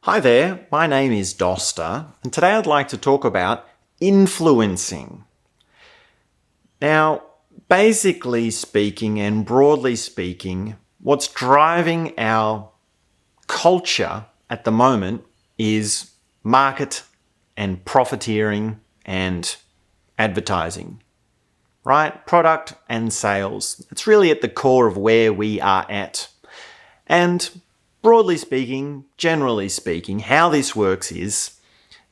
Hi there, my name is Doster, and today I'd like to talk about influencing. Now, basically speaking and broadly speaking, what's driving our culture at the moment is market and profiteering and advertising, right? Product and sales. It's really at the core of where we are at. And broadly speaking, generally speaking, how this works is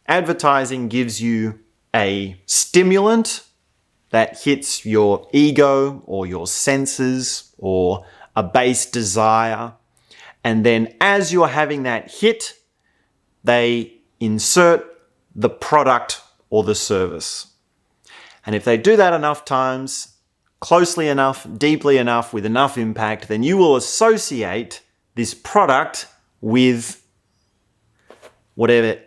advertising gives you a stimulant that hits your ego or your senses or a base desire. And then as you're having that hit, they insert the product or the service. And if they do that enough times, closely enough, deeply enough, with enough impact, then you will associate this product with whatever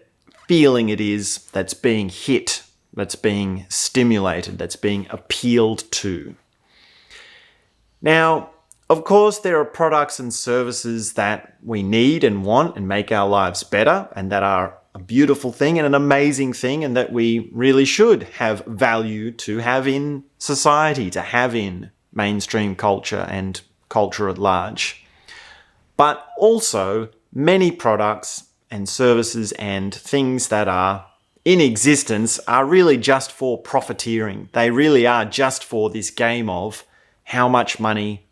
feeling it is that's being hit, that's being stimulated, that's being appealed to. Now, of course, there are products and services that we need and want and make our lives better, and that are a beautiful thing and an amazing thing, and that we really should have value to have in society, to have in mainstream culture and culture at large. But also many products and services and things that are in existence are really just for profiteering. They really are just for this game of how much money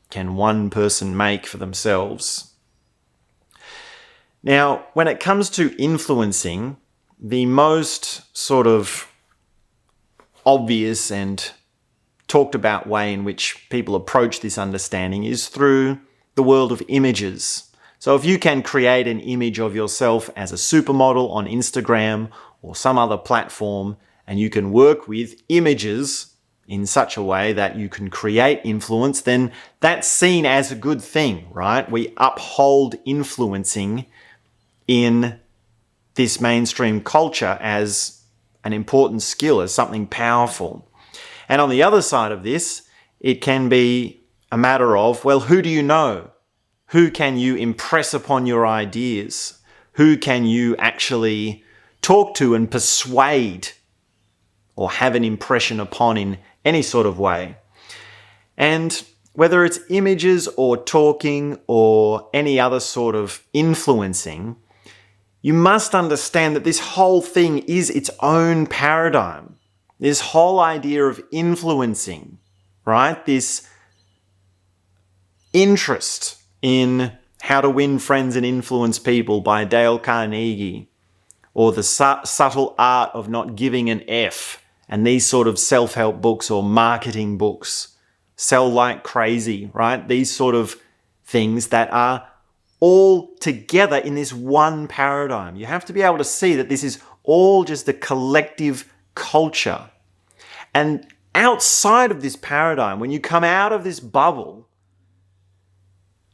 can one person make for themselves. Now, when it comes to influencing, the most sort of obvious and talked about way in which people approach this understanding is through the world of images. So if you can create an image of yourself as a supermodel on Instagram or some other platform, and you can work with images in such a way that you can create influence, then that's seen as a good thing, right? We uphold influencing in this mainstream culture as an important skill, as something powerful. And on the other side of this, it can be a matter of, well, who do you know? Who can you impress upon your ideas? Who can you actually talk to and persuade or have an impression upon in any sort of way? And whether it's images or talking or any other sort of influencing, you must understand that this whole thing is its own paradigm. This whole idea of influencing, right? This interest in How to Win Friends and Influence People by Dale Carnegie, or The Subtle Art of Not Giving an F, and these sort of self-help books or marketing books, Sell Like Crazy, right? These sort of things that are all together in this one paradigm. You have to be able to see that this is all just a collective culture. And outside of this paradigm, when you come out of this bubble,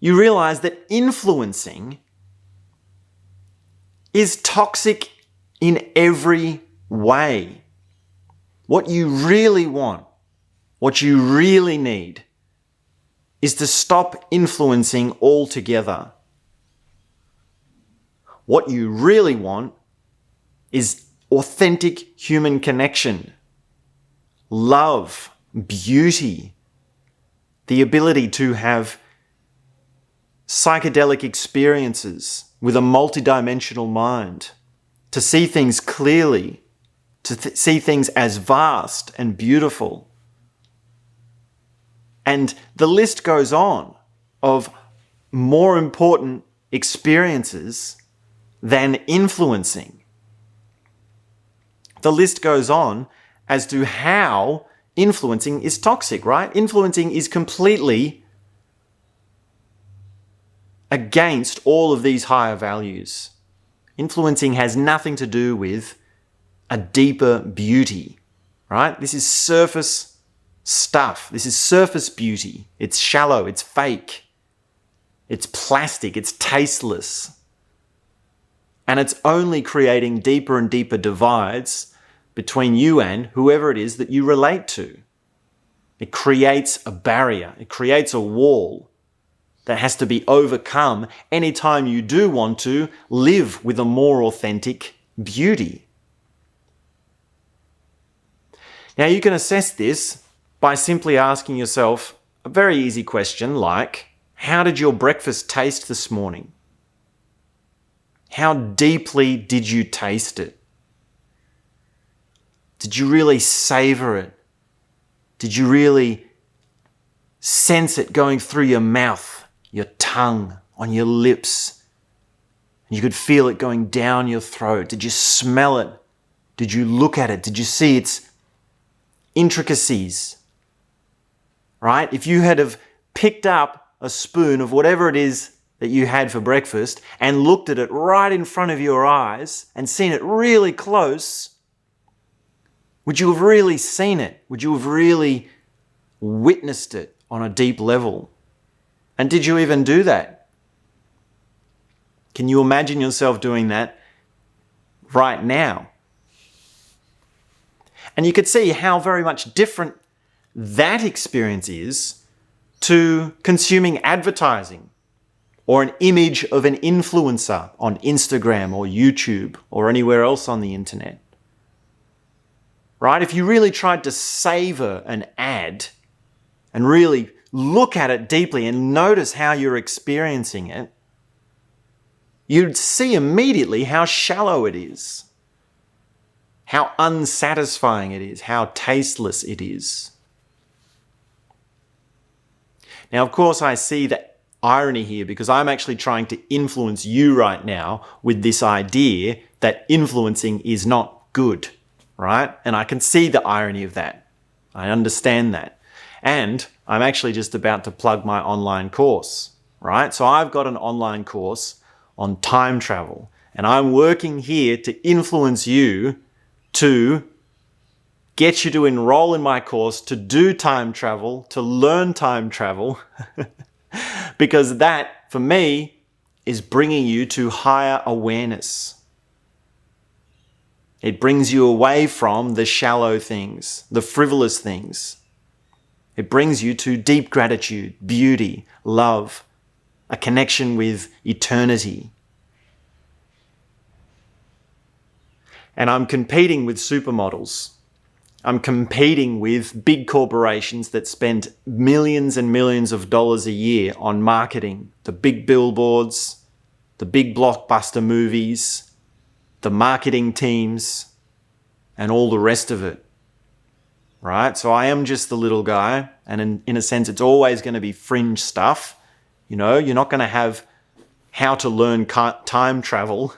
you realize that influencing is toxic in every way. What you really want, what you really need, is to stop influencing altogether. What you really want is authentic human connection, love, beauty, the ability to have psychedelic experiences with a multidimensional mind, to see things clearly, to see things as vast and beautiful. And the list goes on of more important experiences than influencing. The list goes on as to how influencing is toxic, right? Influencing is completely against all of these higher values. Influencing has nothing to do with a deeper beauty, right? This is surface stuff. This is surface beauty. It's shallow, it's fake, it's plastic, it's tasteless. And it's only creating deeper and deeper divides between you and whoever it is that you relate to. It creates a barrier. It creates a wall that has to be overcome anytime you do want to live with a more authentic beauty. Now, you can assess this by simply asking yourself a very easy question like, how did your breakfast taste this morning? How deeply did you taste it? Did you really savor it? Did you really sense it going through your mouth, your tongue, on your lips? You could feel it going down your throat. Did you smell it? Did you look at it? Did you see its intricacies? Right? If you had have picked up a spoon of whatever it is that you had for breakfast and looked at it right in front of your eyes and seen it really close, would you have really seen it? Would you have really witnessed it on a deep level? And did you even do that? Can you imagine yourself doing that right now? And you could see how very much different that experience is to consuming advertising or an image of an influencer on Instagram or YouTube or anywhere else on the internet. Right? If you really tried to savor an ad and really look at it deeply and notice how you're experiencing it, you'd see immediately how shallow it is, how unsatisfying it is, how tasteless it is. Now, of course, I see the irony here because I'm actually trying to influence you right now with this idea that influencing is not good, right? And I can see the irony of that. I understand that. And I'm actually just about to plug my online course, right? So I've got an online course on time travel, and I'm working here to influence you to get you to enroll in my course, to do time travel, to learn time travel, because that, for me, is bringing you to higher awareness. It brings you away from the shallow things, the frivolous things. It brings you to deep gratitude, beauty, love, a connection with eternity. And I'm competing with supermodels. I'm competing with big corporations that spend millions and millions of dollars a year on marketing, the big billboards, the big blockbuster movies, the marketing teams, and all the rest of it. Right? So I am just the little guy, and in a sense, it's always going to be fringe stuff. You know, you're not going to have how to learn time travel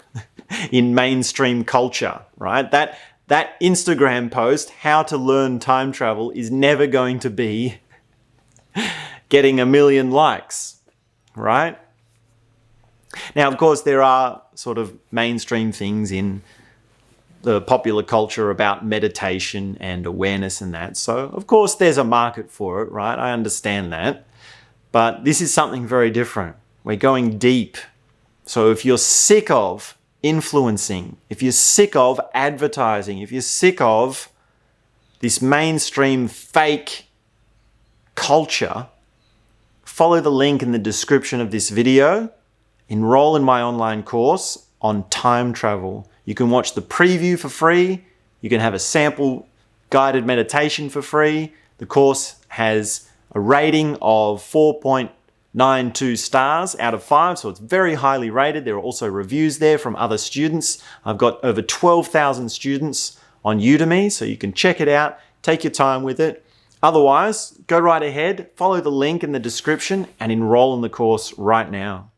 in mainstream culture, right? That Instagram post, how to learn time travel, is never going to be getting 1 million likes, right? Now, of course, there are sort of mainstream things in the popular culture about meditation and awareness and that. So, of course, there's a market for it, right? I understand that. But this is something very different. We're going deep. So if you're sick of influencing, if you're sick of advertising, if you're sick of this mainstream fake culture, follow the link in the description of this video, enroll in my online course on time travel. You can watch the preview for free. You can have a sample guided meditation for free. The course has a rating of 4.92 stars out of 5, so it's very highly rated. There are also reviews there from other students. I've got over 12,000 students on Udemy, so you can check it out, take your time with it. Otherwise, go right ahead, follow the link in the description and enroll in the course right now.